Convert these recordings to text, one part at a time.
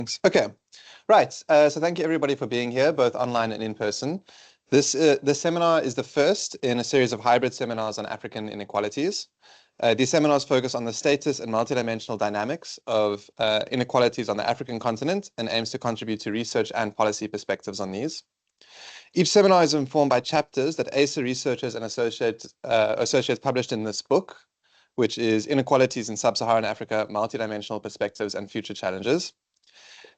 Thanks. Okay, right. So thank you everybody for being here, both online and in person. This seminar is the first in a series of hybrid seminars on African inequalities. These seminars focus on the status and multidimensional dynamics of inequalities on the African continent and aims to contribute to research and policy perspectives on these. Each seminar is informed by chapters that ACEIR researchers and associates published in this book, which is Inequalities in Sub-Saharan Africa, Multidimensional Perspectives and Future Challenges.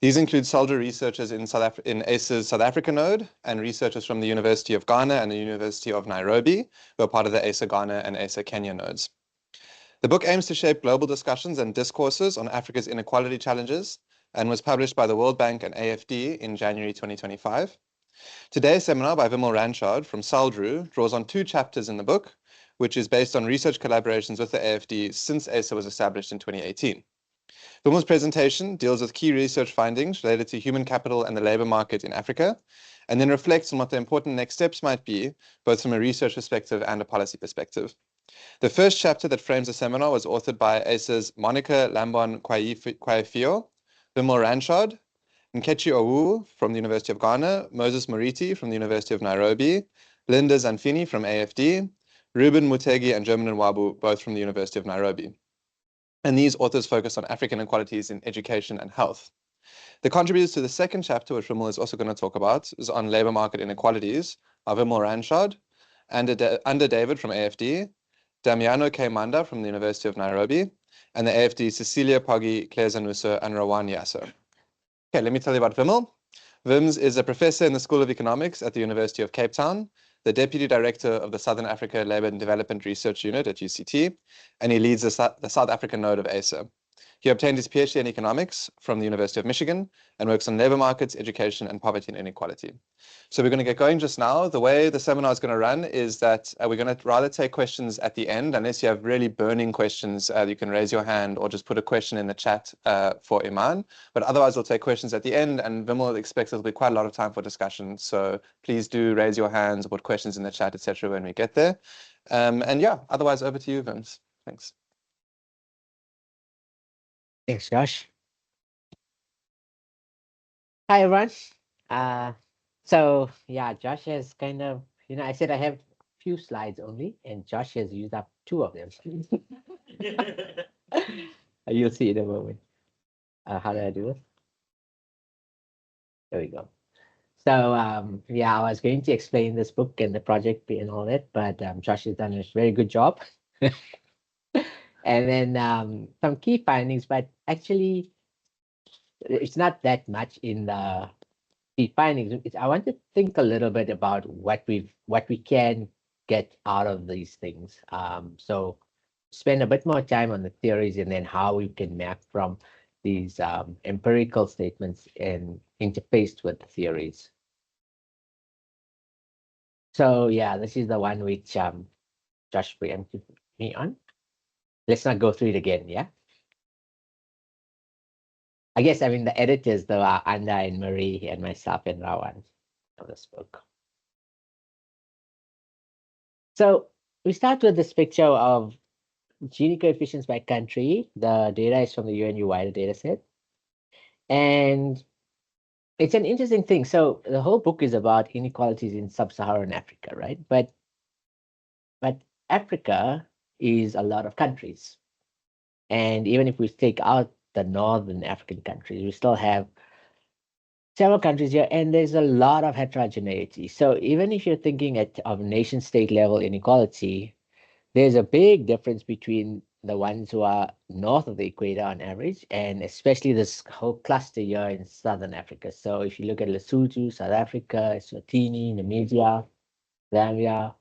These include soldier researchers in ACEIR's South Africa node and researchers from the University of Ghana and the University of Nairobi, who are part of the ACEIR Ghana and ACEIR Kenya nodes. The book aims to shape global discussions and discourses on Africa's inequality challenges and was published by the World Bank and AFD in January 2025. Today's seminar by Vimal Ranchhod from SALDRU draws on 2 chapters in the book, which is based on research collaborations with the AFD since ACEIR was established in 2018. Vimal's presentation deals with key research findings related to human capital and the labor market in Africa, and then reflects on what the important next steps might be, both from a research perspective and a policy perspective. The first chapter that frames the seminar was authored by ACEIR's Monica Lambon-Kwaefio, Vimal Ranchhod, Nkechi Owu from the University of Ghana, Moses Moriti from the University of Nairobi, Linda Zanfini from AFD, Ruben Mutegi and German Nwabu, both from the University of Nairobi. And these authors focus on African inequalities in education and health. The contributors to the second chapter, which Vimal is also going to talk about, is on labor market inequalities, are Vimal Ranchhod, Under David from AFD, Damiano K. Manda from the University of Nairobi, and the AFD Cecilia Poggi, Claire Zanuso, and Rawan Yasser. Okay, let me tell you about Vimal. Vims is a professor in the School of Economics at the University of Cape Town, the Deputy Director of the Southern Africa Labour and Development Research Unit at UCT, and he leads the South African node of ACEIR. He obtained his PhD in economics from the University of Michigan and works on labor markets, education, and poverty and inequality. So we're going to get going just now. The way the seminar is going to run is that we're going to rather take questions at the end. Unless you have really burning questions, you can raise your hand or just put a question in the chat for Iman. But otherwise, we'll take questions at the end, and Vimal expects there'll be quite a lot of time for discussion. So please do raise your hands or put questions in the chat, etc. when we get there. And yeah, otherwise, over to you, Vims. Thanks. Thanks, Josh. Hi, everyone. So yeah, Josh has kind of, I said I have few slides only, and Josh has used up 2 of them. You'll see in a moment. How do I do it? There we go. So yeah, I was going to explain this book and the project and all that, but Josh has done a very good job. And then some key findings, but actually it's not that much in the key findings. I want to think a little bit about what we can get out of these things. So spend a bit more time on the theories and then how we can map from these empirical statements and interfaced with the theories. So yeah, this is the one which Josh preempted me on. Let's not go through it again, yeah? I guess, I mean, the editors, though, are Anda and Marie and myself and Rawan of this book. So we start with this picture of Gini coefficients by country. The data is from the UNU wider data set. And it's an interesting thing. So the whole book is about inequalities in sub-Saharan Africa, right? But Africa is a lot of countries. And even if we take out the northern African countries, we still have several countries here, and there's a lot of heterogeneity. So even if you're thinking of nation state level inequality, there's a big difference between the ones who are north of the equator on average, and especially this whole cluster here in Southern Africa. So if you look at Lesotho, South Africa, Eswatini, Namibia, Zambia,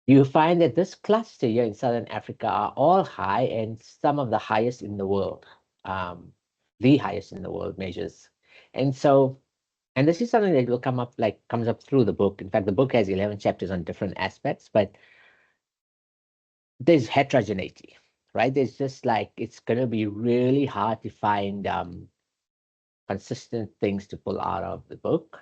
you find that this cluster here in Southern Africa are all high and some of the highest in the world, the highest in the world measures. And so, and this is something that will comes up through the book. In fact, the book has 11 chapters on different aspects, but there's heterogeneity, right? There's just it's going to be really hard to find consistent things to pull out of the book.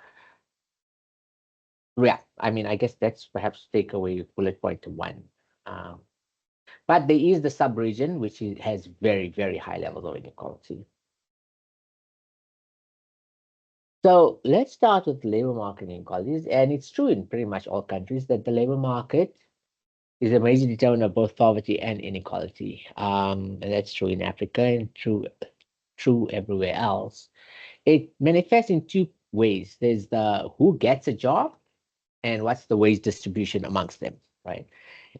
Yeah, I mean, I guess that's perhaps takeaway bullet point 1. But there is the sub-region, which has very, very high levels of inequality. So let's start with labor market inequalities. And it's true in pretty much all countries that the labor market is a major determinant of both poverty and inequality. And that's true in Africa and true everywhere else. It manifests in two ways. There's the who gets a job and what's the wage distribution amongst them, right?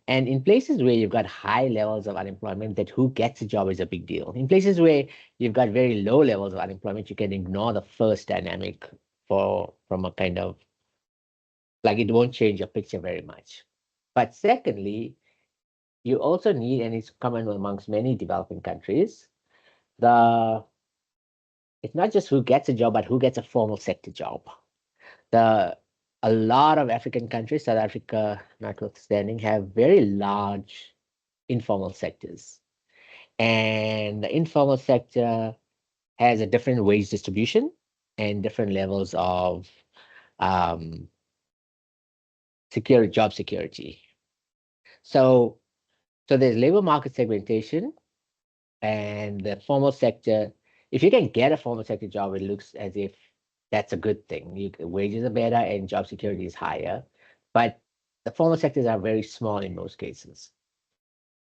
And in places where you've got high levels of unemployment, that who gets a job is a big deal. In places where you've got very low levels of unemployment, you can ignore the first dynamic from a kind of like it won't change your picture very much. But secondly, you also need, and it's common amongst many developing countries, the it's not just who gets a job, but who gets a formal sector job. The a lot of African countries, South Africa notwithstanding, have very large informal sectors. And the informal sector has a different wage distribution and different levels of um, job security. So, so there's labor market segmentation and the formal sector. If you can get a formal sector job, it looks as if that's a good thing. Wages are better and job security is higher, but the formal sectors are very small in most cases.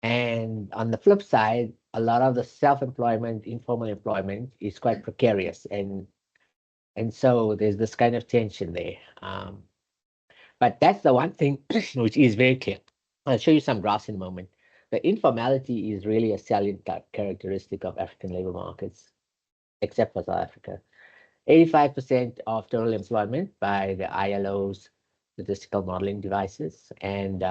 And on the flip side, a lot of the self-employment, informal employment is quite precarious. And so there's this kind of tension there. But that's the one thing which is very clear. I'll show you some graphs in a moment. The informality is really a salient characteristic of African labor markets, except for South Africa. 85% of total employment by the ILO's statistical modeling devices, and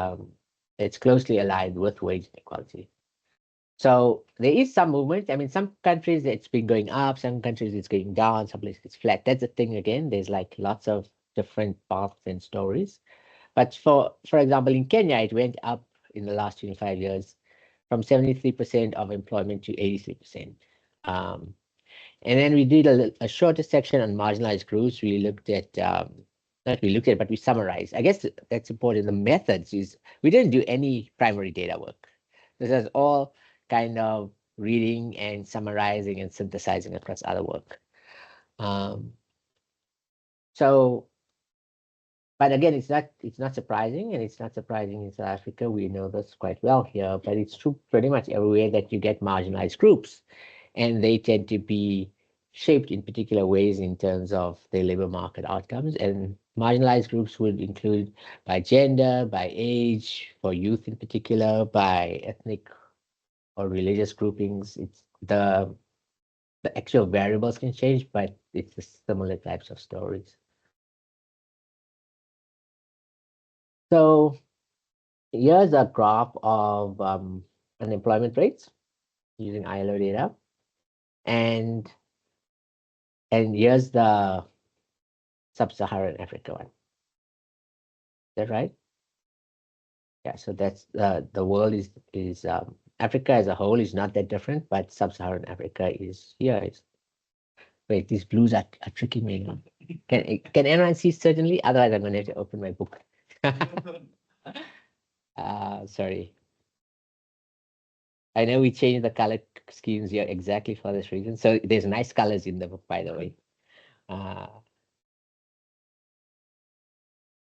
it's closely aligned with wage inequality. So there is some movement. I mean, some countries it's been going up, some countries it's going down, some places it's flat. That's the thing again. There's like lots of different paths and stories. But for example, in Kenya, it went up in the last 25 years from 73% of employment to 83%. And then we did a shorter section on marginalized groups. We looked at, not we looked at, but we summarized. I guess that's important. The methods is, we didn't do any primary data work. This is all kind of reading and summarizing and synthesizing across other work. So, but again, it's not surprising, and it's not surprising in South Africa. We know this quite well here, but it's true pretty much everywhere that you get marginalized groups, and they tend to be shaped in particular ways in terms of their labor market outcomes. And marginalized groups would include by gender, by age, for youth in particular, by ethnic or religious groupings. It's the actual variables can change, but it's the similar types of stories. So here's a graph of unemployment rates using ILO data, and here's the sub-Saharan Africa one. Is that right? Yeah. So that's the world is Africa as a whole is not that different, but sub-Saharan Africa is here. Wait, these blues are tricking me now. Can anyone see certainly? Otherwise, I'm going to have to open my book. Sorry. I know we changed the color schemes here exactly for this reason. So there's nice colors in the book, by the way.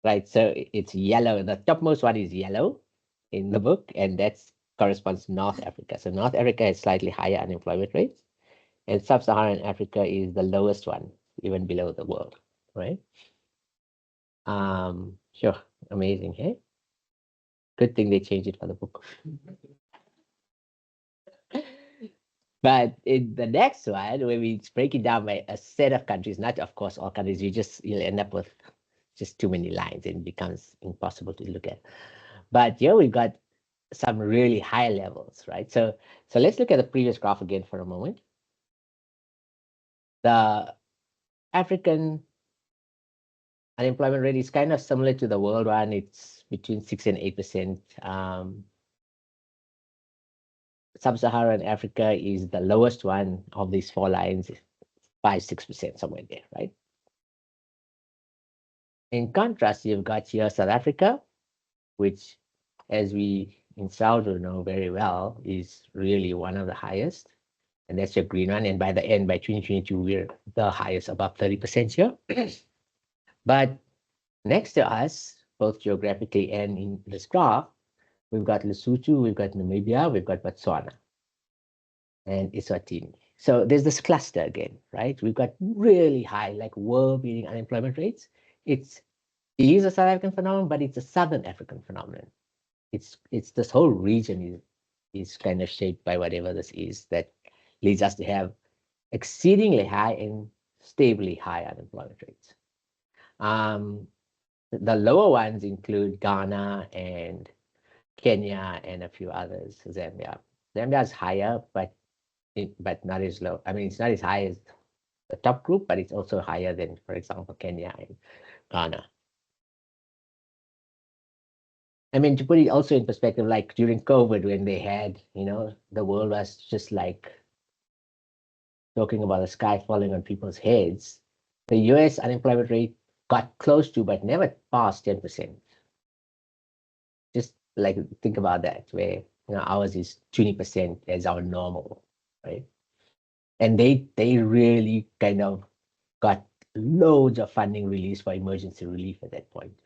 Right, so it's yellow. The topmost one is yellow in the book, and that corresponds to North Africa. So North Africa has slightly higher unemployment rates, and Sub-Saharan Africa is the lowest one, even below the world, right? Sure, amazing, hey? Good thing they changed it for the book. But in the next one, where we break it down by a set of countries, not of course all countries, you'll end up with just too many lines and it becomes impossible to look at. But here we've got some really high levels, right? So let's look at the previous graph again for a moment. The African unemployment rate is kind of similar to the world one. It's between 6 and 8%. Sub-Saharan Africa is the lowest one of these four lines, 5-6%, somewhere there, right? In contrast, you've got here South Africa, which, as we in Saudi know very well, is really one of the highest. And that's your green one. And by the end, by 2022, we're the highest, above 30% here. But next to us, both geographically and in this graph, we've got Lesotho, we've got Namibia, we've got Botswana, and Eswatini. So there's this cluster again, right? We've got really high, like world-beating unemployment rates. It is a South African phenomenon, but it's a Southern African phenomenon. It's this whole region is kind of shaped by whatever this is that leads us to have exceedingly high and stably high unemployment rates. The lower ones include Ghana and Kenya and a few others, Zambia. Zambia is higher, but not as low. I mean, it's not as high as the top group, but it's also higher than, for example, Kenya and Ghana. I mean, to put it also in perspective, like during COVID, when they had, the world was just like talking about the sky falling on people's heads, the US unemployment rate got close to, but never passed 10%. Just like think about that, where ours is 20% as our normal, right? And they really kind of got loads of funding released for emergency relief at that point.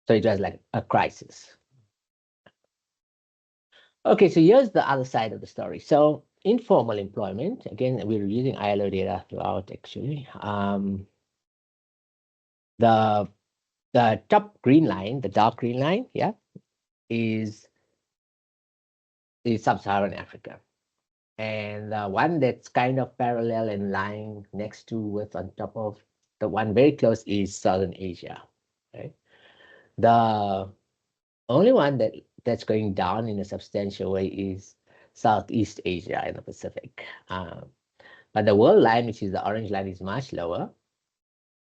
So it was like a crisis. Okay, so here's the other side of the story. So informal employment, again, we're using ILO data throughout actually. The top green line, the dark green line, yeah, is sub-Saharan Africa. And the one that's kind of parallel and lying next to with on top of the one very close is Southern Asia, right? The only one that's going down in a substantial way is Southeast Asia in the Pacific. But the world line, which is the orange line, is much lower.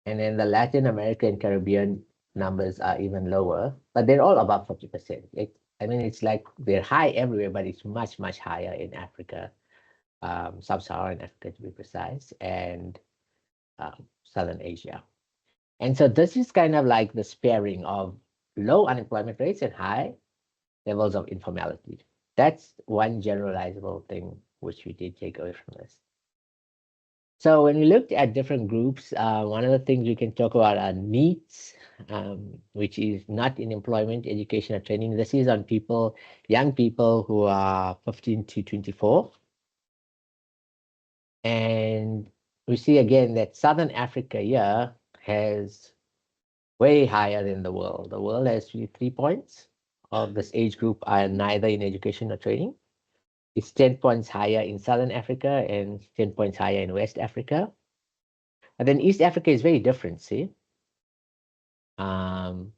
And then the Latin America and Caribbean numbers are even lower, but they're all above 50%. I mean, it's like they're high everywhere, but it's much, much higher in Africa, sub-Saharan Africa to be precise, and Southern Asia. And so this is kind of like the sparing of low unemployment rates and high levels of informality. That's one generalizable thing which we did take away from this. So when we looked at different groups, one of the things we can talk about are needs, which is not in employment, education, or training. This is on people, young people who are 15 to 24. And we see again that Southern Africa here has way higher than the world. The world has 3 points of this age group are neither in education or training. It's 10 points higher in Southern Africa and 10 points higher in West Africa. And then East Africa is very different, see? And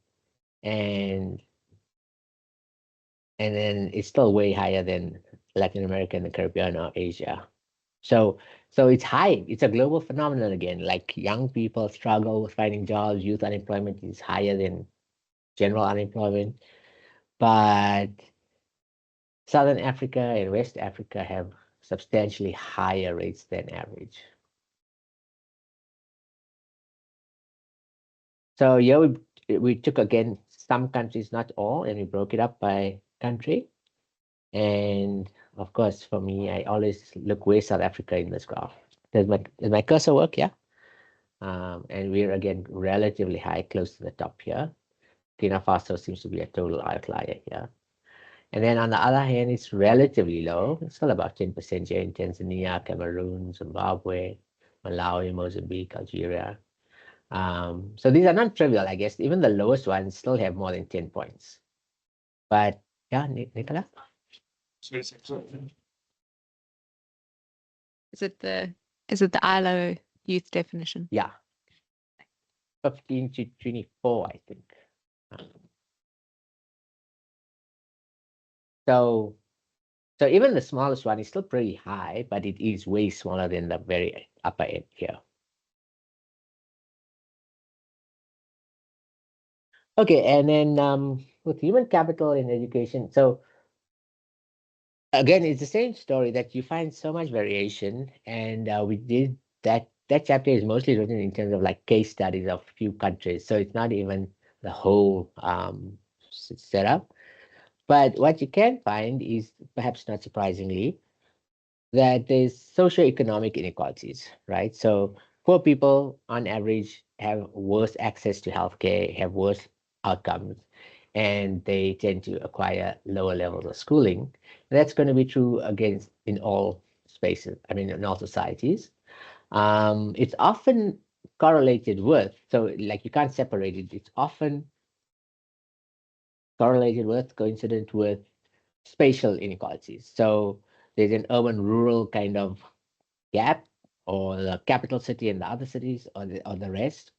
then it's still way higher than Latin America and the Caribbean or Asia. So it's high. It's a global phenomenon again. Like young people struggle with finding jobs. Youth unemployment is higher than general unemployment. But Southern Africa and West Africa have substantially higher rates than average. So here we took again some countries, not all, and we broke it up by country. And of course, for me, I always look where South Africa in this graph. Does my cursor work? Yeah. And we're again relatively high, close to the top here. Burkina Faso seems to be a total outlier here. And then on the other hand, it's relatively low. It's still about 10% here in Tanzania, Cameroon, Zimbabwe, Malawi, Mozambique, Algeria. So these are not trivial, I guess. Even the lowest ones still have more than 10 points. But yeah, Nicola? Is it the ILO youth definition? Yeah. 15 to 24, I think. So even the smallest one is still pretty high, but it is way smaller than the very upper end here. Okay, and then with human capital in education, so again, it's the same story that you find so much variation, and we did that. That chapter is mostly written in terms of like case studies of few countries, so it's not even the whole setup. But what you can find is, perhaps not surprisingly, that there's socioeconomic inequalities, right? So poor people on average have worse access to healthcare, have worse outcomes, and they tend to acquire lower levels of schooling. And that's going to be true again in all spaces, I mean, in all societies. It's often correlated with, so like you can't separate it, it's often correlated with, coincident with spatial inequalities. So there's an urban-rural kind of gap, or the capital city and the other cities, or the rest.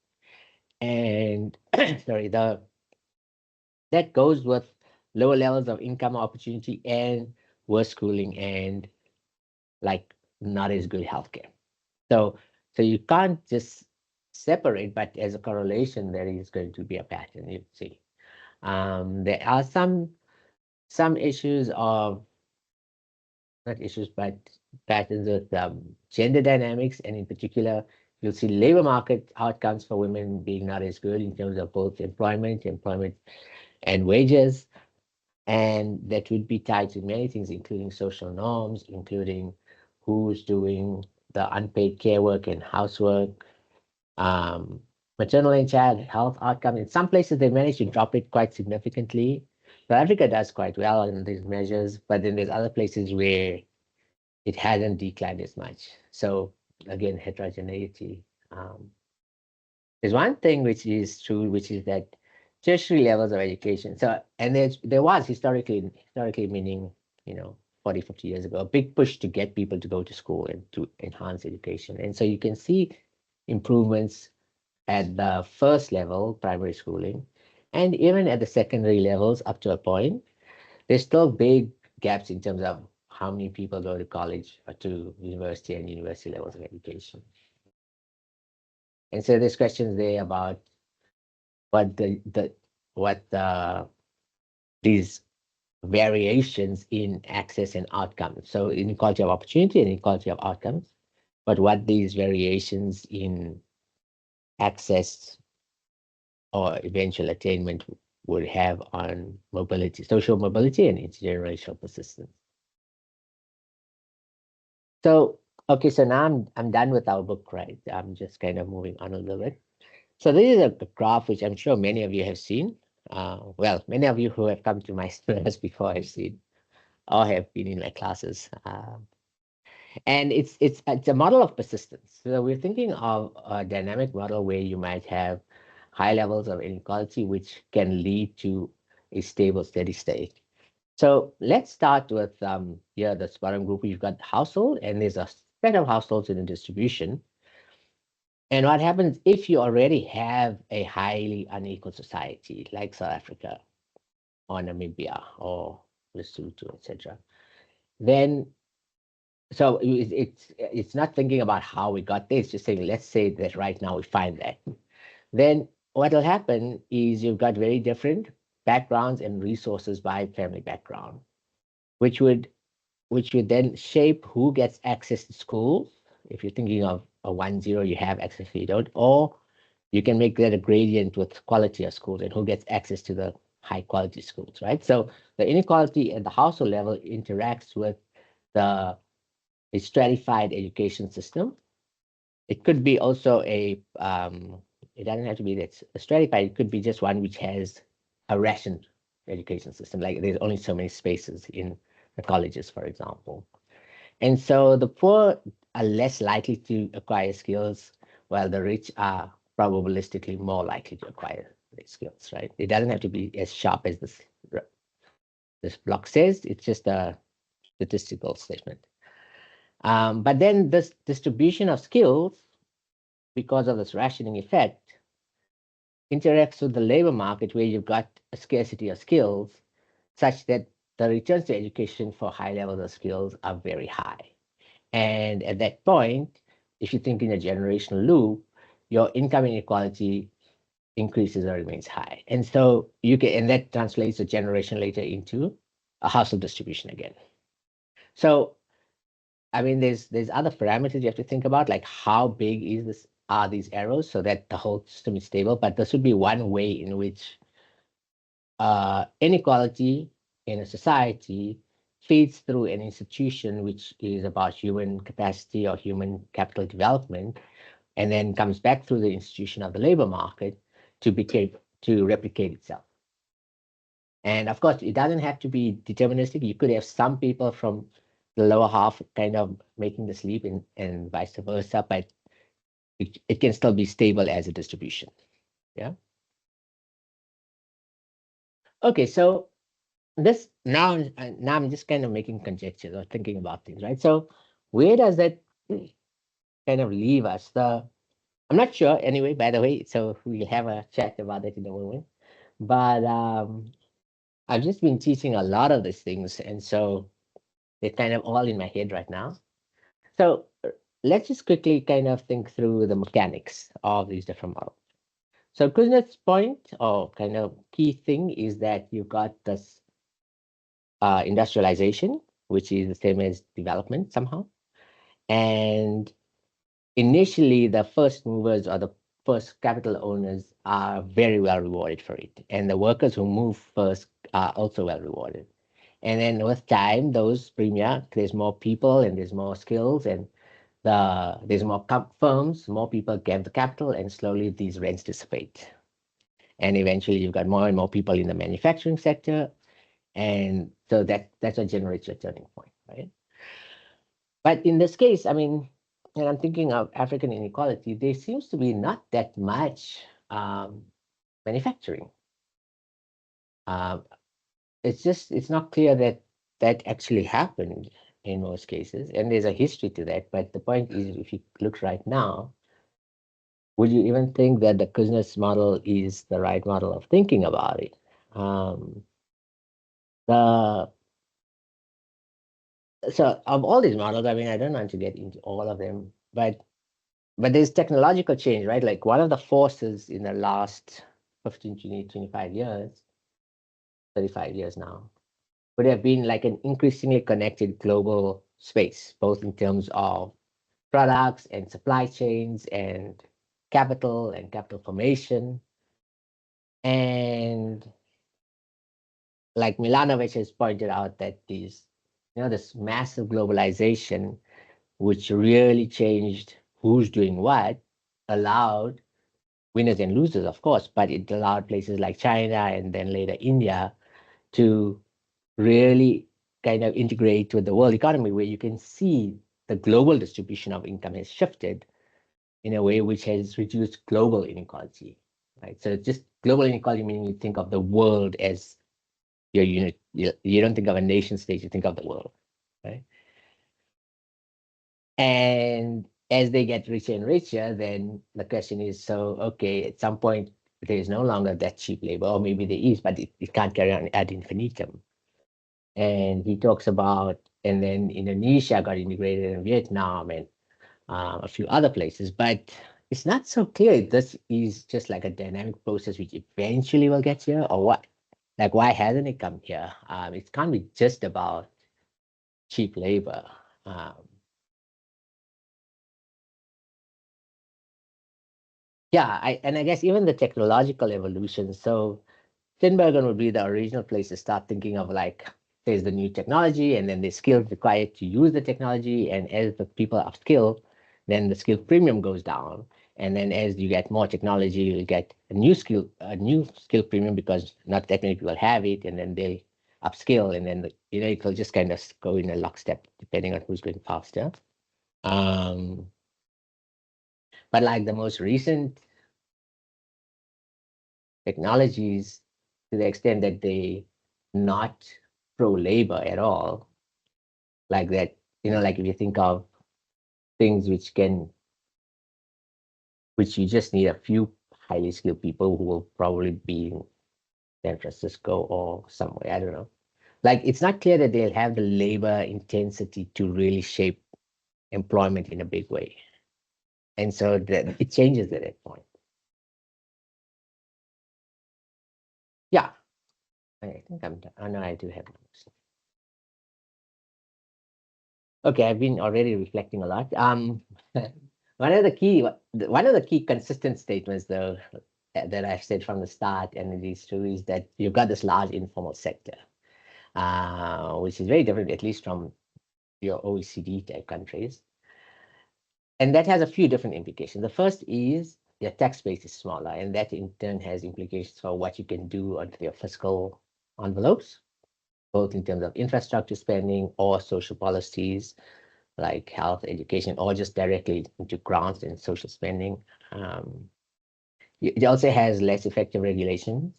And sorry, that goes with lower levels of income opportunity and worse schooling and like not as good healthcare. So you can't just separate, but as a correlation, there is going to be a pattern, you see. There are some issues of, not issues, but patterns with gender dynamics, and in particular, you'll see labor market outcomes for women being not as good in terms of both employment and wages. And that would be tied to many things, including social norms, including who's doing the unpaid care work and housework, maternal and child health outcome. In some places, they managed to drop it quite significantly. South Africa does quite well in these measures, but then there's other places where it hasn't declined as much. So again, heterogeneity. There's one thing which is true, which is that tertiary levels of education. So, and there was historically meaning, 40, 50 years ago, a big push to get people to go to school and to enhance education. And so you can see improvements at the first level, primary schooling, and even at the secondary levels up to a point. There's still big gaps in terms of how many people go to college or to university and university levels of education. And so there's questions there about what these variations in access and outcomes. So inequality of opportunity and inequality of outcomes, but what these variations in access or eventual attainment would have on mobility, social mobility, and intergenerational persistence. So, okay, so now I'm done with our book, right? I'm just kind of moving on a little bit. So this is a graph which I'm sure many of you have seen. Well, many of you who have come to my seminars before have seen or have been in my classes. And it's a model of persistence. So we're thinking of a dynamic model where you might have high levels of inequality, which can lead to a stable, steady state. So let's start with here, the bottom group. We've got household, and there's a set of households in the distribution. And what happens if you already have a highly unequal society like South Africa or Namibia or Lesotho, etc., then so it's not thinking about how we got there. It's just saying, let's say that right now we find that. Then what will happen is you've got very different backgrounds and resources by family background, which would then shape who gets access to schools. If you're thinking of a 1-0, you have access, you don't, or you can make that a gradient with quality of schools and who gets access to the high quality schools, right? So the inequality at the household level interacts with the stratified education system. It could be also it doesn't have to be that stratified, it could be just one which has a rationed education system, like there's only so many spaces in the colleges, for example. And so the poor are less likely to acquire skills, while the rich are probabilistically more likely to acquire these skills, right? It doesn't have to be as sharp as this block says, it's just a statistical statement. But then this distribution of skills, because of this rationing effect, interacts with the labor market, where you've got a scarcity of skills, such that the returns to education for high levels of skills are very high. And at that point, if you think in a generational loop, your income inequality increases or remains high. And so and that translates a generation later into a household distribution again. So, I mean, there's other parameters you have to think about, like how big are these arrows so that the whole system is stable. But this would be one way in which inequality in a society feeds through an institution which is about human capacity or human capital development, and then comes back through the institution of the labor market to replicate itself. And of course, it doesn't have to be deterministic. You could have some people from the lower half kind of making the leap and vice versa, but it can still be stable as a distribution. Yeah. Okay, so this now I'm just kind of making conjectures or thinking about things, right? So where does that kind of leave us? I'm not sure anyway, by the way, so we'll have a chat about that in a moment. But I've just been teaching a lot of these things, and so they're kind of all in my head right now. So let's just quickly kind of think through the mechanics of these different models. So Kuznets' point or kind of key thing is that you've got this industrialization, which is the same as development somehow. And initially, the first movers or the first capital owners are very well rewarded for it. And the workers who move first are also well rewarded. And then with time, those premium, there's more people and there's more skills and there's more firms, more people get the capital, and slowly these rents dissipate. And eventually you've got more and more people in the manufacturing sector. And so that's what generates your turning point, right? But in this case, I mean, and I'm thinking of African inequality, there seems to be not that much manufacturing. It's not clear that that actually happened in most cases, and there's a history to that. But the point is, if you look right now, would you even think that the Kuznets model is the right model of thinking about it? So of all these models, I mean, I don't want to get into all of them, but there's technological change, right? Like one of the forces in the last 15, 20, 25 years, 35 years now, would have been like an increasingly connected global space, both in terms of products and supply chains and capital formation. And like Milanovic has pointed out that this massive globalization, which really changed who's doing what, allowed winners and losers, of course, but it allowed places like China and then later India to really kind of integrate with the world economy, where you can see the global distribution of income has shifted in a way which has reduced global inequality, right? So just global inequality meaning you think of the world as your unit. You don't think of a nation state, you think of the world, right? And as they get richer and richer, then the question is, so, okay, at some point, there is no longer that cheap labor, or maybe there is, but it can't carry on ad infinitum. And he talks about, and then Indonesia got integrated in Vietnam and a few other places, but it's not so clear this is just like a dynamic process which eventually will get here, or what? Like, why hasn't it come here? It can't be just about cheap labor. Yeah, I guess even the technological evolution. So Tinbergen would be the original place to start thinking of, like, there's the new technology and then the skills required to use the technology. And as the people are skilled, then the skill premium goes down. And then as you get more technology, you get a new skill premium because not that many people have it. And then they upskill, and then it'll just kind of go in a lockstep depending on who's going faster. But like the most recent technologies, to the extent that they not pro-labor at all, like that, like if you think of things which you just need a few highly skilled people who will probably be in San Francisco or somewhere, I don't know. Like, it's not clear that they'll have the labor intensity to really shape employment in a big way. And so that it changes at that point. Yeah, I think I'm done. Oh, no, I do have numbers. Okay, I've been already reflecting a lot. One of the key consistent statements, though, that I've said from the start, and it is true, is that you've got this large informal sector. which is very different, at least from your OECD type countries. And that has a few different implications. The first is your tax base is smaller, and that in turn has implications for what you can do under your fiscal envelopes, both in terms of infrastructure spending or social policies like health, education, or just directly into grants and social spending. It also has less effective regulation.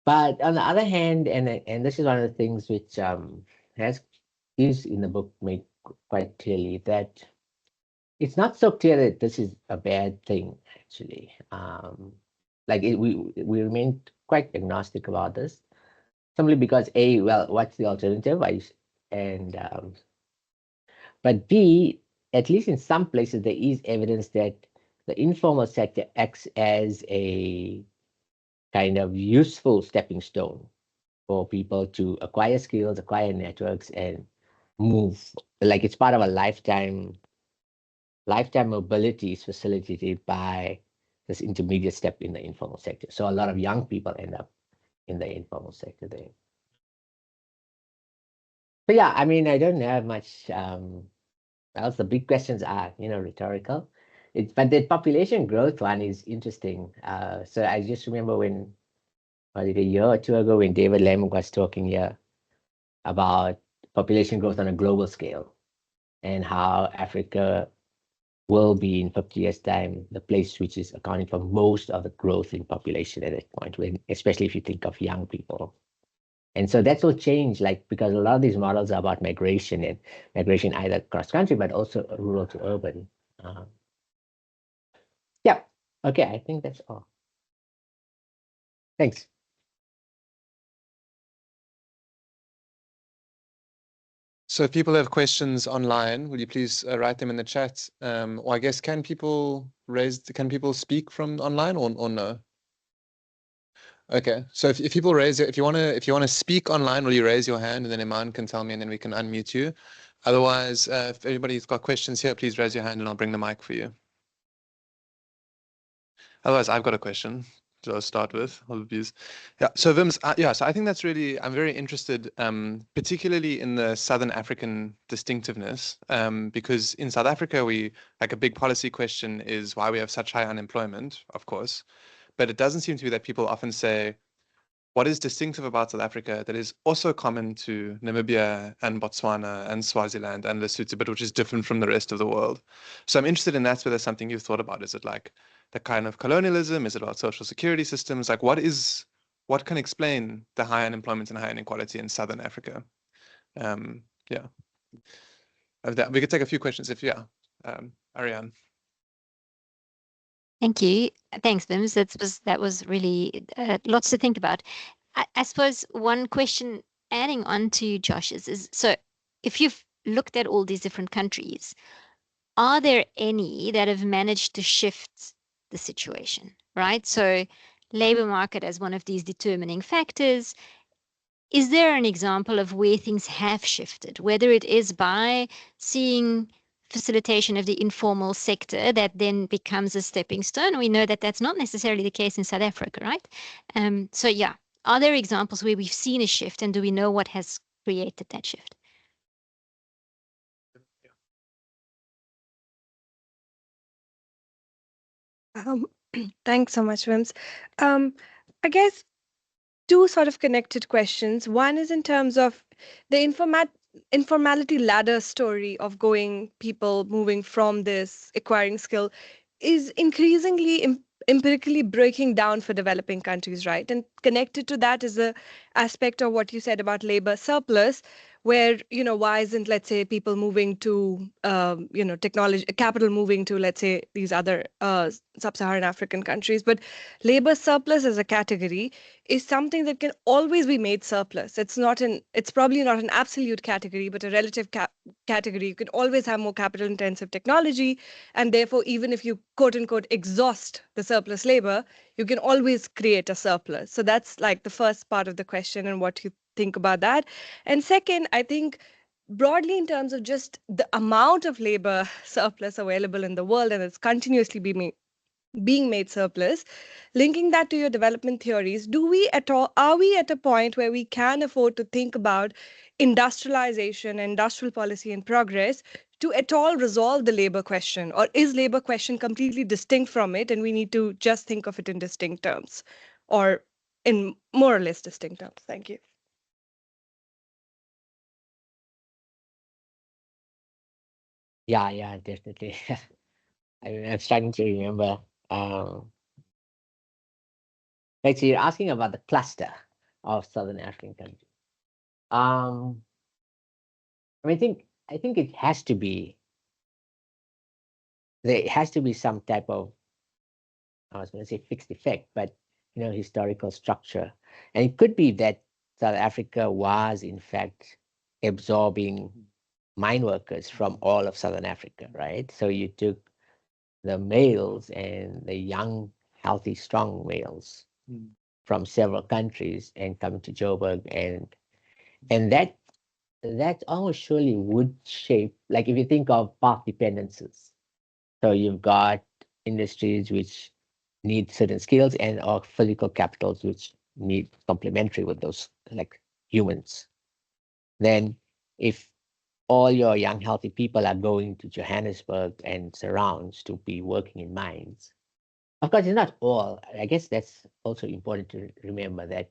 But on the other hand, and this is one of the things which is in the book made quite clearly, that it's not so clear that this is a bad thing, actually. We remain quite agnostic about this, simply because A, well, what's the alternative? But B, at least in some places, there is evidence that the informal sector acts as a kind of useful stepping stone for people to acquire skills, acquire networks, and move. Like it's part of a lifetime mobility is facilitated by this intermediate step in the informal sector. So a lot of young people end up in the informal sector there. So yeah, I mean, I don't have much else. The big questions are, rhetorical. But the population growth one is interesting. So I just remember when, was it a year or two ago, when David Lemon was talking here about population growth on a global scale and how Africa will be in 50 years' time the place which is accounting for most of the growth in population at that point, especially if you think of young people. And so that will change, because a lot of these models are about migration, and migration either cross-country, but also rural to urban. Yeah, okay, I think that's all. Thanks. So if people have questions online, will you please write them in the chat? Or I guess, can people speak from online or no? Okay, so if people raise it, if you want to speak online, will you raise your hand, and then Iman can tell me, and then we can unmute you. Otherwise, if everybody's got questions here, please raise your hand and I'll bring the mic for you. Otherwise, I've got a question to start with. Yeah, so Vims, so I think that's really, I'm very interested, particularly in the Southern African distinctiveness, because in South Africa, a big policy question is why we have such high unemployment, of course, but it doesn't seem to be that people often say, what is distinctive about South Africa that is also common to Namibia and Botswana and Swaziland and Lesotho, but which is different from the rest of the world? So I'm interested in that, whether there's something you've thought about. Is it like the kind of colonialism? Is it about social security systems? Like what can explain the high unemployment and high inequality in Southern Africa? Yeah. We could take a few questions Ariane. Thank you. Thanks, Vims. That was really lots to think about. I suppose one question adding on to Josh's is, so if you've looked at all these different countries, are there any that have managed to shift the situation, right? So labor market as one of these determining factors. Is there an example of where things have shifted, whether it is by seeing facilitation of the informal sector that then becomes a stepping stone? We know that that's not necessarily the case in South Africa, right? So yeah, are there examples where we've seen a shift, and do we know what has created that shift? Thanks so much, Vims. I guess two sort of connected questions. One is in terms of the informality ladder story of people moving from this acquiring skill is increasingly empirically breaking down for developing countries, right? And connected to that is the aspect of what you said about labor surplus, where, why isn't, let's say, people moving to, technology, capital moving to, let's say, these other sub-Saharan African countries. But labor surplus as a category is something that can always be made surplus. It's probably not an absolute category, but a relative category. You can always have more capital intensive technology. And therefore, even if you quote unquote exhaust the surplus labor, you can always create a surplus. So that's like the first part of the question and what you think about that. And second, I think broadly in terms of just the amount of labor surplus available in the world, and it's continuously being made surplus, linking that to your development theories, are we at a point where we can afford to think about industrialization, industrial policy and progress to at all resolve the labor question? Or is labor question completely distinct from it and we need to just think of it in distinct terms or in more or less distinct terms? Thank you. Yeah, definitely. I'm starting to remember. Right, so you're asking about the cluster of Southern African countries. I think it has to be, there has to be some type of, I was going to say fixed effect, but historical structure. And it could be that South Africa was in fact absorbing mine workers from all of Southern Africa, right? So you took the males and the young, healthy, strong males from several countries and come to Joburg, and that almost surely would shape, like if you think of path dependencies. So you've got industries which need certain skills and or physical capitals which need complementary with those, like humans. Then if all your young healthy people are going to Johannesburg and surrounds to be working in mines, of course it's not all. I guess that's also important to remember, that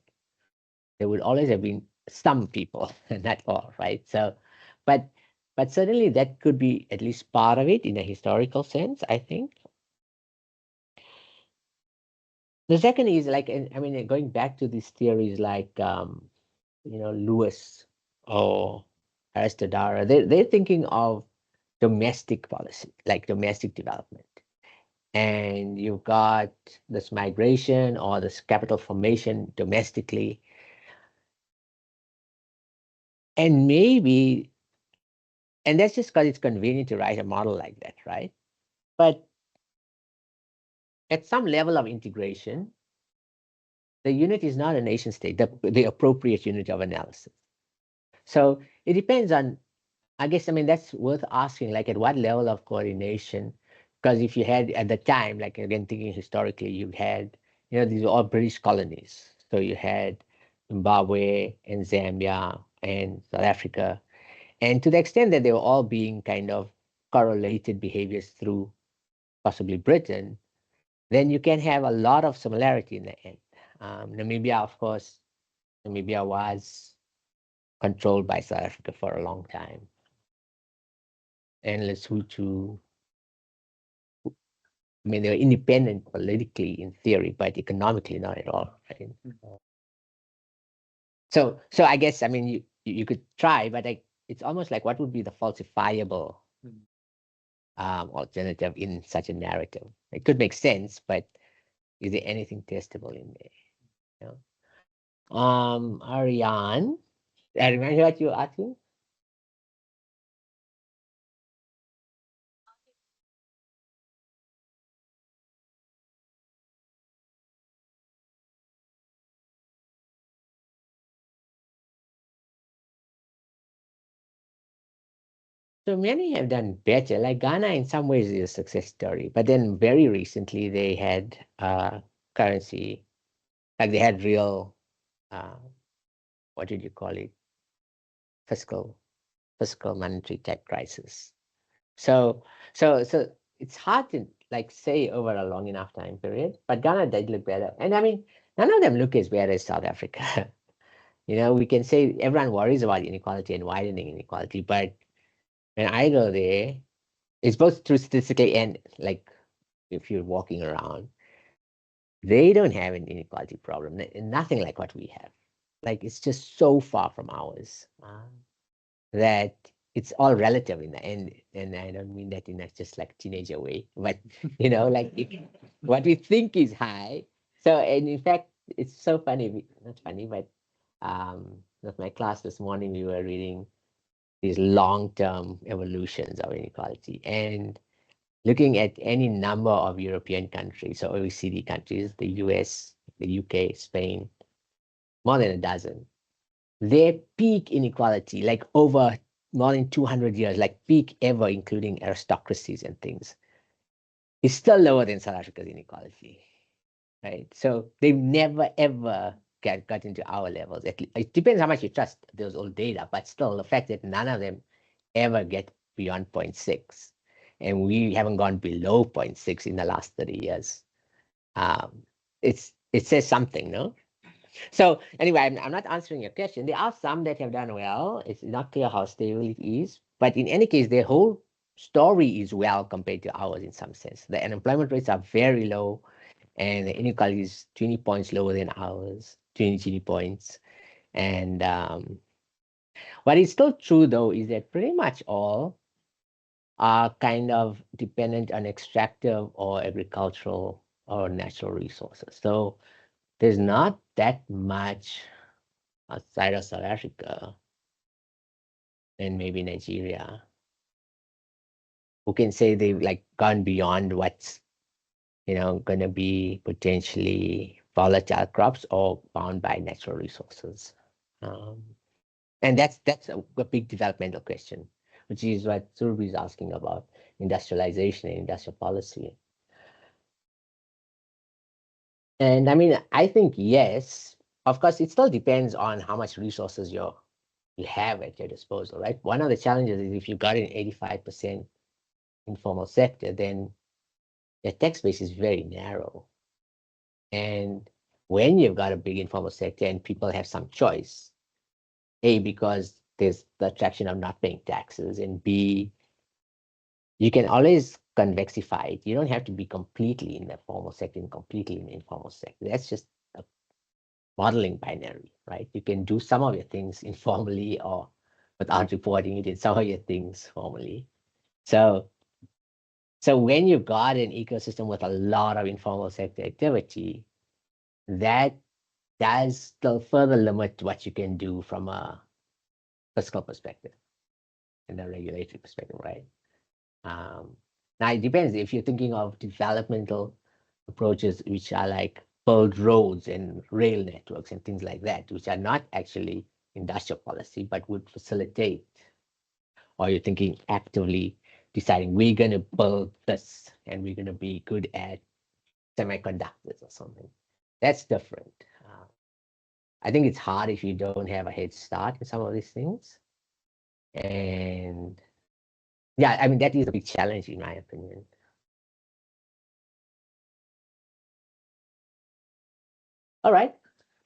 there would always have been some people, not all, right? So, but certainly that could be at least part of it in a historical sense, I think. The second is like, I mean, going back to these theories like, Lewis or Aristodara, they're thinking of domestic policy, like domestic development. And you've got this migration or this capital formation domestically. And maybe, and that's just because it's convenient to write a model like that, right? But at some level of integration, the unit is not a nation state, the appropriate unit of analysis. So it depends on, I guess, I mean, that's worth asking, like at what level of coordination, because if you had at the time, like again, thinking historically, you had, these were all British colonies. So you had Zimbabwe and Zambia and South Africa. And to the extent that they were all being kind of correlated behaviors through possibly Britain, then you can have a lot of similarity in the end. Namibia, of course, Namibia was controlled by South Africa for a long time. And Lesotho, I mean, they were independent politically in theory, but economically not at all. Right? So I guess, I mean, you could try, but it's almost like, what would be the falsifiable alternative in such a narrative? It could make sense, but is there anything testable in there? Ariane, I remember what you were asking. So many have done better. Like Ghana, in some ways, is a success story. But then very recently, they had currency, like they had real, what did you call it? Fiscal monetary type crisis. So it's hard to like say over a long enough time period. But Ghana did look better, and I mean, none of them look as bad as South Africa. We can say everyone worries about inequality and widening inequality, but when I go there, it's both true statistically and like if you're walking around, they don't have an inequality problem, nothing like what we have. Like it's just so far from ours that it's all relative in the end. And I don't mean that in a just like teenager way, but like what we think is high. So, and in fact, it's so funny, not funny, but with my class this morning, we were reading these long-term evolutions of inequality and looking at any number of European countries, so OECD countries, the US, the UK, Spain, more than a dozen, their peak inequality, like over more than 200 years, like peak ever, including aristocracies and things, is still lower than South Africa's inequality, right? So they've never ever got into our levels. It depends how much you trust those old data, but still the fact that none of them ever get beyond 0.6, and we haven't gone below 0.6 in the last 30 years. It says something, no? So anyway, I'm not answering your question. There are some that have done well. It's not clear how stable it is, but in any case, their whole story is well compared to ours in some sense. The unemployment rates are very low, and the inequality is 20 points lower than ours, 20 points. And what is still true, though, is that pretty much all are kind of dependent on extractive or agricultural or natural resources. So there's not that much outside of South Africa and maybe Nigeria who can say they've like gone beyond what's going to be potentially volatile crops or bound by natural resources. And that's a big developmental question, which is what Surbi is asking about industrialization and industrial policy. And I mean, I think yes. Of course, it still depends on how much resources you have at your disposal, right? One of the challenges is if you got an 85% informal sector, then the tax base is very narrow. And when you've got a big informal sector and people have some choice, A, because there's the attraction of not paying taxes, and B, you can always convexify it. You don't have to be completely in the formal sector and completely in the informal sector. That's just a modeling binary, right? You can do some of your things informally or without reporting it, and some of your things formally. So when you've got an ecosystem with a lot of informal sector activity, that does still further limit what you can do from a fiscal perspective and a regulatory perspective, right? Now it depends if you're thinking of developmental approaches, which are like build roads and rail networks and things like that, which are not actually industrial policy, but would facilitate, or you're thinking actively deciding we're going to build this and we're going to be good at semiconductors or something. That's different. I think it's hard if you don't have a head start in some of these things. And yeah, I mean, that is a big challenge in my opinion. All right.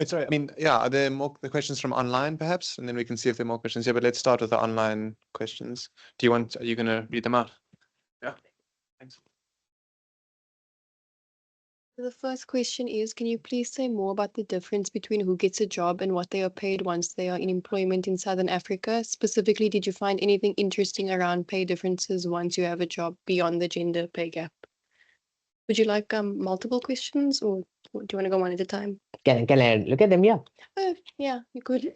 Sorry, I mean, yeah, are there more the questions from online perhaps? And then we can see if there are more questions here, but let's start with the online questions. Are you going to read them out? Yeah, thanks. The first question is, can you please say more about the difference between who gets a job and what they are paid once they are in employment in Southern Africa? Specifically, did you find anything interesting around pay differences once you have a job beyond the gender pay gap? Would you like multiple questions, or do you want to go one at a time? Can I look at them? Yeah. Yeah, you could.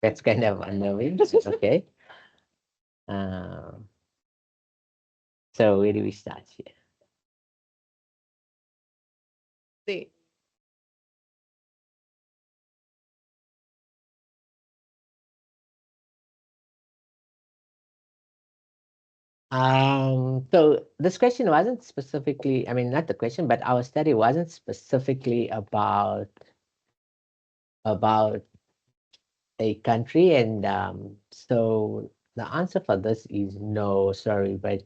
That's kind of unnerving. Okay. So where do we start here? There. So this question wasn't specifically, I mean, not the question, but our study wasn't specifically about a country. And so the answer for this is no, sorry, but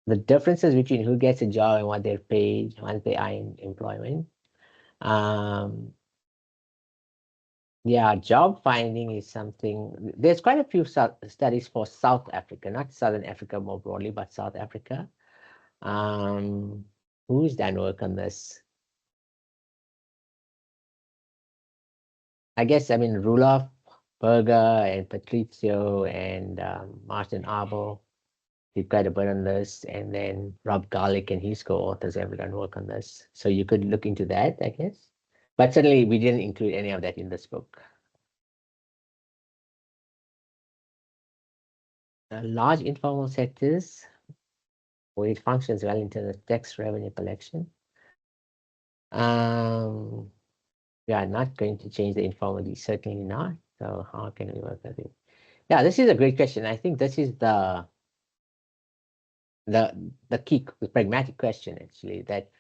the differences between who gets a job and what they're paid once they are in employment. Yeah, job finding is something, there's quite a few studies for South Africa, not Southern Africa more broadly, but South Africa. Who's done work on this? I guess, I mean, Rulof, Berger, and Patrizio, and Martin Abel did quite a bit on this. And then Rob Garlick and his co-authors have done work on this. So you could look into that, I guess. But certainly we didn't include any of that in this book. Large informal sectors, where it functions well in terms of tax revenue collection. We are not going to change the informality, certainly not. So how can we work with it? Yeah, this is a great question. I think this is the key, the pragmatic question, actually, that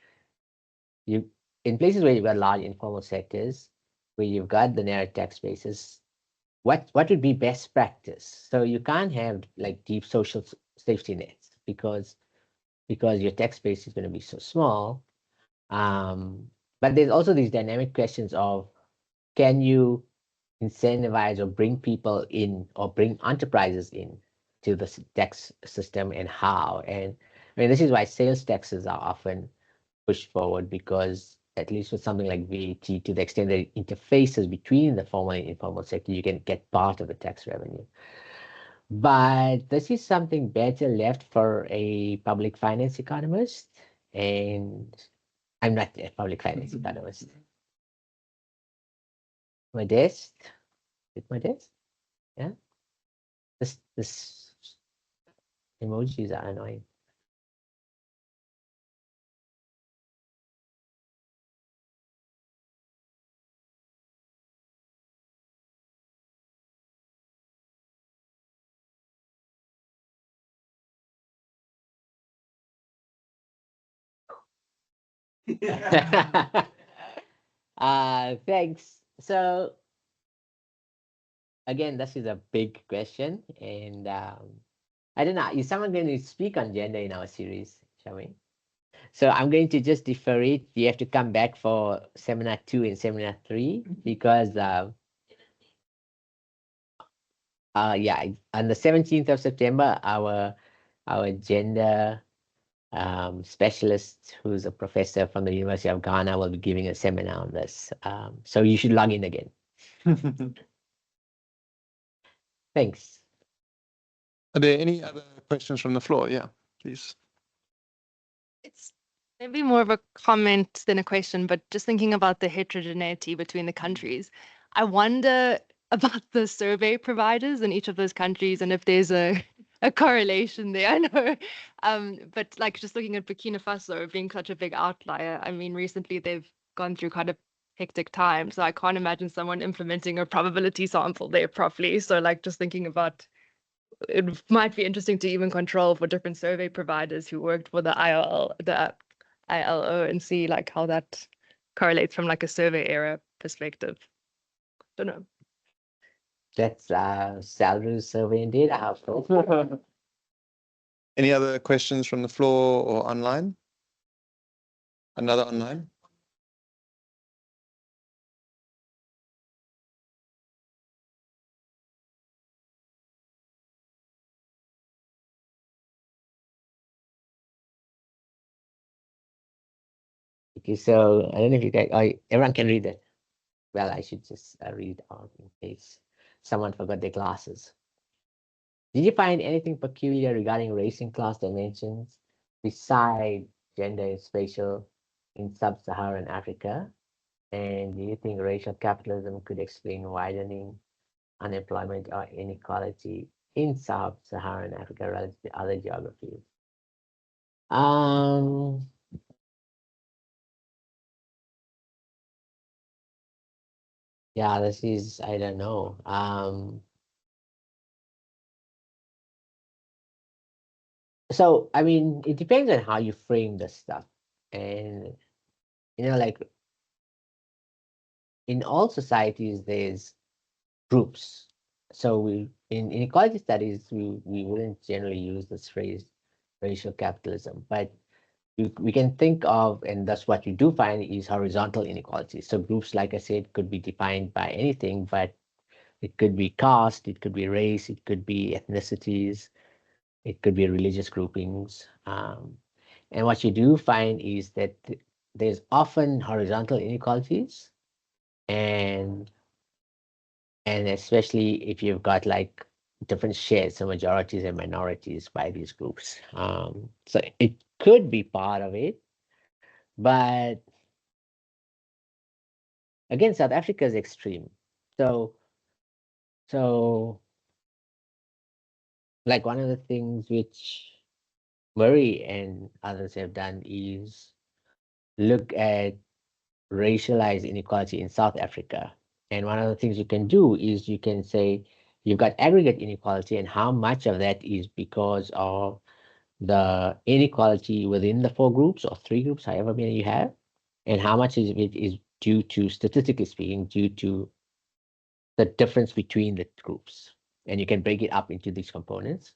you, in places where you've got large informal sectors, where you've got the narrow tax bases, what would be best practice? So you can't have like deep social safety nets because your tax base is going to be so small. But there's also these dynamic questions of, can you incentivize or bring people in or bring enterprises in to the tax system, and how? And I mean, this is why sales taxes are often pushed forward, because at least with something like VAT, to the extent that it interfaces between the formal and informal sector, you can get part of the tax revenue. But this is something better left for a public finance economist, and I'm not a public finance economist. Modest, is it modest? Yeah. This emojis are annoying. Thanks. So again, this is a big question, and I don't know. Is someone going to speak on gender in our series, shall we? So I'm going to just defer it. You have to come back for seminar 2 and seminar 3, because yeah, on the 17th of September, our gender specialist, who's a professor from the University of Ghana, will be giving a seminar on this. So you should log in again. Thanks. Are there any other questions from the floor? Yeah, please. It's maybe more of a comment than a question, but just thinking about the heterogeneity between the countries, I wonder about the survey providers in each of those countries and if there's a correlation there. I know, but like just looking at Burkina Faso being such a big outlier, I mean, recently they've gone through quite a hectic time, so I can't imagine someone implementing a probability sample there properly. So like just thinking about, it might be interesting to even control for different survey providers who worked for the ILO, and see like how that correlates from like a survey era perspective. Don't know. That's salary survey and data house. Any other questions from the floor or online? Another online? Okay, so I don't know if you guys, everyone can read it. Well, I should just read out in case someone forgot their glasses. Did you find anything peculiar regarding race and class dimensions beside gender and spatial in sub-Saharan Africa? And do you think racial capitalism could explain widening unemployment or inequality in sub-Saharan Africa relative to other geographies? Yeah, this is, I don't know. So, I mean, it depends on how you frame the stuff. And, you know, like in all societies, there's groups. So in inequality studies, we wouldn't generally use this phrase racial capitalism, but we can think of, and that's what you do find, is horizontal inequalities. So groups, like I said, could be defined by anything, but it could be caste, it could be race, it could be ethnicities, it could be religious groupings. And what you do find is that there's often horizontal inequalities, and especially if you've got like different shares, so majorities and minorities by these groups. So it could be part of it, but again, South Africa is extreme. So like one of the things which Murray and others have done is look at racialized inequality in South Africa. And one of the things you can do is you can say you've got aggregate inequality, and how much of that is because of the inequality within the 4 groups or 3 groups, however many you have, and how much of it is due to, statistically speaking, due to the difference between the groups. And you can break it up into these components.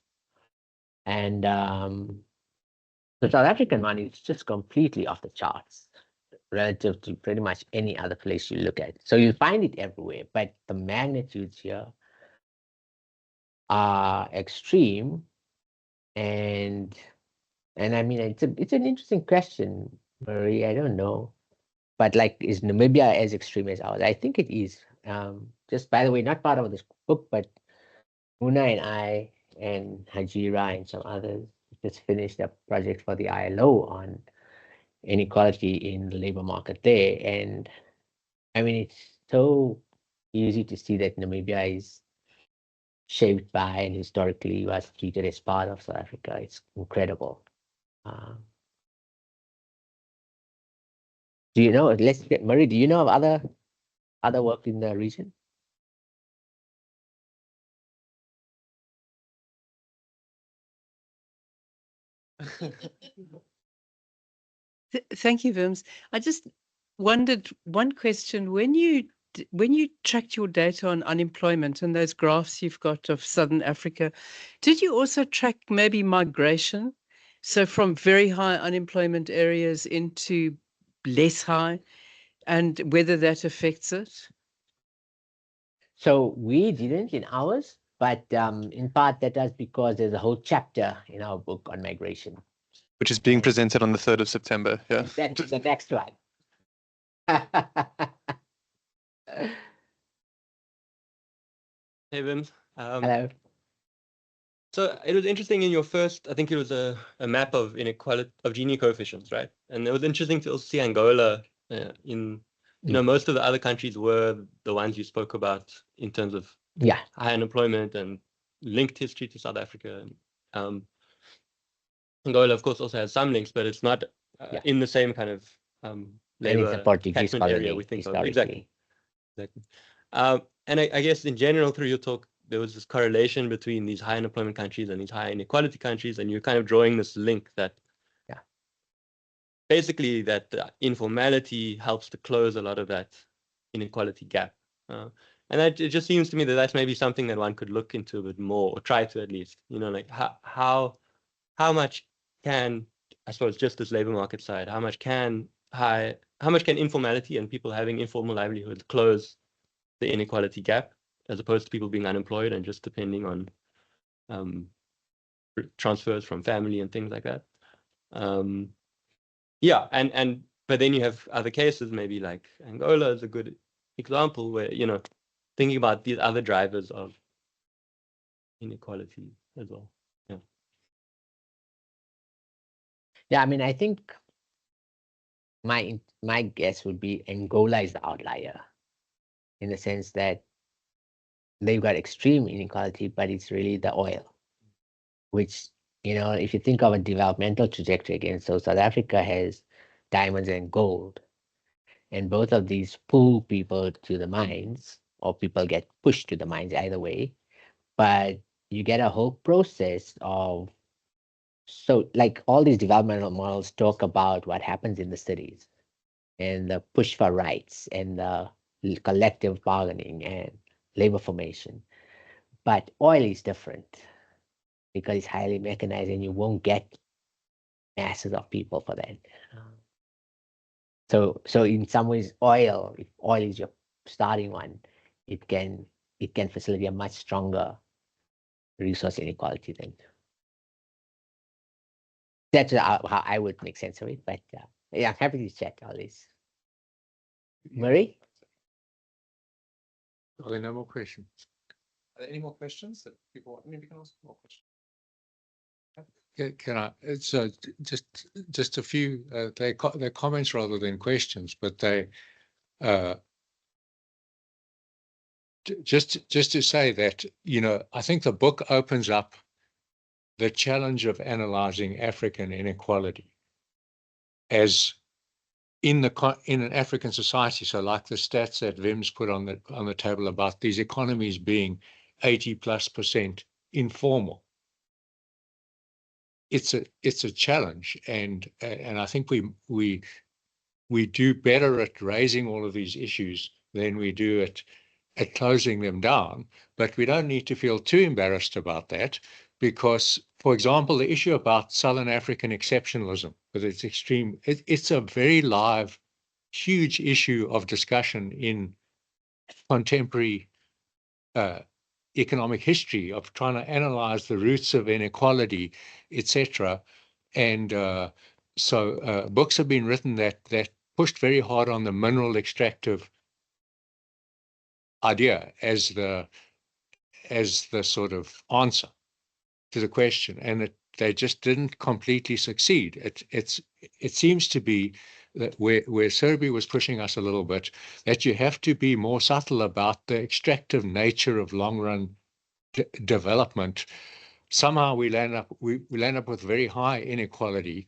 And the South African one is just completely off the charts relative to pretty much any other place you look at. So you find it everywhere, but the magnitudes here are extreme. And I mean, it's an interesting question, Marie. I don't know, but like, is Namibia as extreme as ours? I think it is. Just by the way, not part of this book, but Muna and I and Hajira and some others just finished a project for the ILO on inequality in the labor market there. And I mean, it's so easy to see that Namibia is shaped by and historically was treated as part of South Africa. It's incredible. Do you know, let's get Marie, do you know of other work in the region? Thank you, Vims. I just wondered one question. When you tracked your data on unemployment and those graphs you've got of Southern Africa, did you also track maybe migration? So from very high unemployment areas into less high, and whether that affects it? So we didn't in ours, but in part that is because there's a whole chapter in our book on migration, Which is being presented on the 3rd of September. Yeah. That's the next one. Hey, Wim. Hello. So it was interesting in your first, I think it was a map of inequality of Gini coefficients, right? And it was interesting to also see Angola in, you know, most of the other countries were the ones you spoke about in terms of high unemployment and linked history to South Africa. Angola, of course, also has some links, but it's not in the same kind of labor catchment area we think of. Exactly. And I guess in general, through your talk, there was this correlation between these high unemployment countries and these high inequality countries, and you're kind of drawing this link that basically that the informality helps to close a lot of that inequality gap. And that, it just seems to me that that's maybe something that one could look into a bit more, or try to at least, you know, like how much can, I suppose, just this labor market side, how much can informality and people having informal livelihoods close the inequality gap, as opposed to people being unemployed and just depending on transfers from family and things like that. But then you have other cases, maybe like Angola is a good example where, you know, thinking about these other drivers of inequality as well. Yeah, I mean, I think my guess would be Angola is the outlier, in the sense that they've got extreme inequality, but it's really the oil, which, you know, if you think of a developmental trajectory again, so South Africa has diamonds and gold, and both of these pull people to the mines, or people get pushed to the mines, either way. But you get a whole process of, so like all these developmental models talk about what happens in the cities and the push for rights and the collective bargaining and labor formation. But oil is different because it's highly mechanized and you won't get masses of people for that. So in some ways, if oil is your starting one, it can facilitate a much stronger resource inequality then. That's how I would make sense of it. But yeah, I'm happy to chat all this. Marie? Are there no more questions? Are there any more questions that people want? Maybe we can ask more questions. Can I? It's just a few. They're comments rather than questions, but they just to say that, you know, I think the book opens up the challenge of analyzing African inequality as in an African society. So like the stats that Vim's put on the table about these economies being 80+% informal. It's a challenge, and I think we do better at raising all of these issues than we do at closing them down. But we don't need to feel too embarrassed about that, because, for example, the issue about Southern African exceptionalism, with its extreme, it's a very live, huge issue of discussion in contemporary economic history, of trying to analyze the roots of inequality, etc. And so books have been written that pushed very hard on the mineral extractive idea as the sort of answer to the question, and they just didn't completely succeed. It seems to be that where Serbia was pushing us a little bit, that you have to be more subtle about the extractive nature of long-run development. Somehow we land up with very high inequality,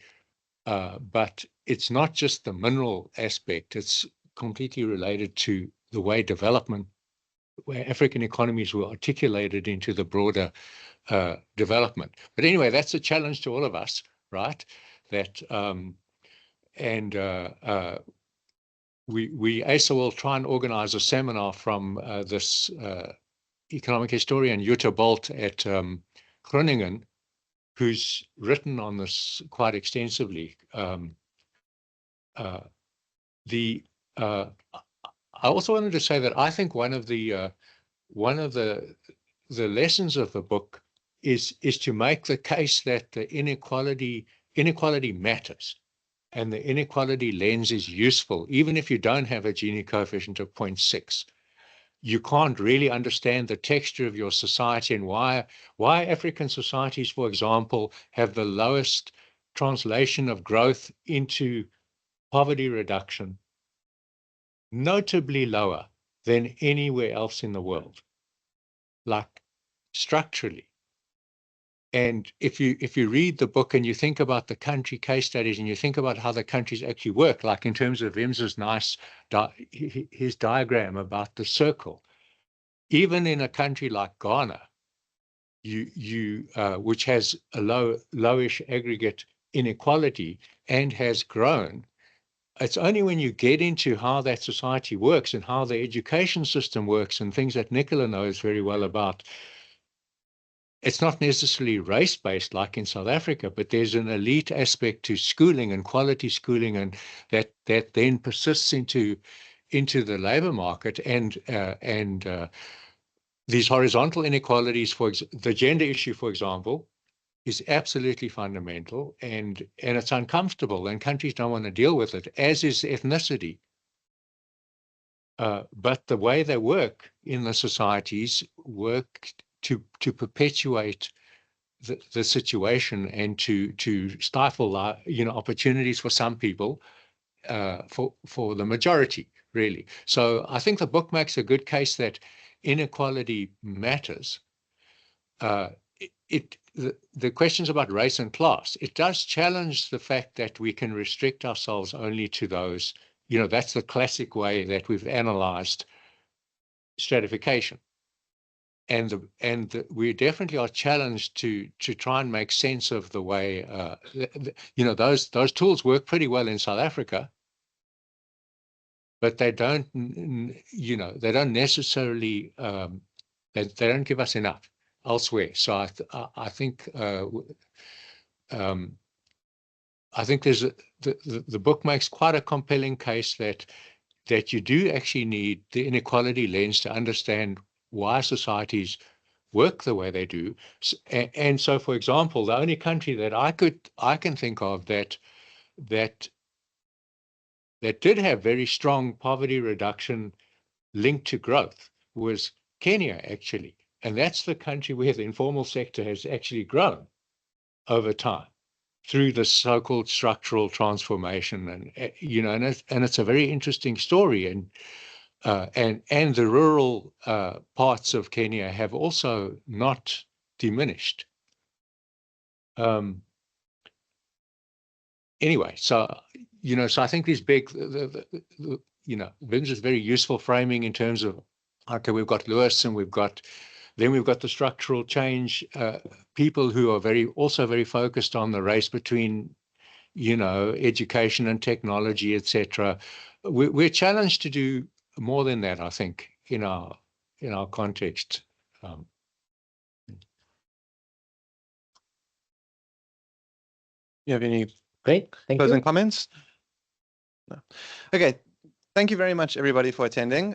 but it's not just the mineral aspect. It's completely related to the way where African economies were articulated into the broader development. But anyway, that's a challenge to all of us, right? That we ACEIR will try and organize a seminar from this economic historian Jutta Bolt at Groningen, who's written on this quite extensively. I also wanted to say that I think one of the lessons of the book is to make the case that the inequality matters, and the inequality lens is useful, even if you don't have a Gini coefficient of 0.6. You can't really understand the texture of your society and why African societies, for example, have the lowest translation of growth into poverty reduction, notably lower than anywhere else in the world, like structurally. And if you read the book and you think about the country case studies and you think about how the countries actually work, like in terms of Vims's nice his diagram about the circle, even in a country like Ghana, which has a lowish aggregate inequality and has grown, it's only when you get into how that society works and how the education system works and things that Nicola knows very well about. It's not necessarily race-based like in South Africa, but there's an elite aspect to schooling and quality schooling, and that then persists into the labor market, and these horizontal inequalities, the gender issue, for example, is absolutely fundamental, and it's uncomfortable, and countries don't want to deal with it, as is ethnicity. But the way they work in the societies work to perpetuate the situation and to stifle opportunities for some people, for the majority, really. So I think the book makes a good case that inequality matters. The questions about race and class, it does challenge the fact that we can restrict ourselves only to those. That's the classic way that we've analyzed stratification. And we definitely are challenged to try and make sense of the way, those tools work pretty well in South Africa, but they don't necessarily, they don't give us enough elsewhere. So I think there's the book makes quite a compelling case that you do actually need the inequality lens to understand why societies work the way they do. And so, for example, the only country that I can think of that did have very strong poverty reduction linked to growth was Kenya, actually. And that's the country where the informal sector has actually grown over time through the so-called structural transformation. And it's a very interesting story. And the rural parts of Kenya have also not diminished. Anyway, so so I think these big, Vim's is very useful framing in terms of, okay, we've got Lewis and we've got the structural change people who are also very focused on the race between, education and technology, etc. We're challenged to do more than that, I think, in our context. You have any Great. Thank closing you. comments? No. Okay. Thank you very much, everybody, for attending.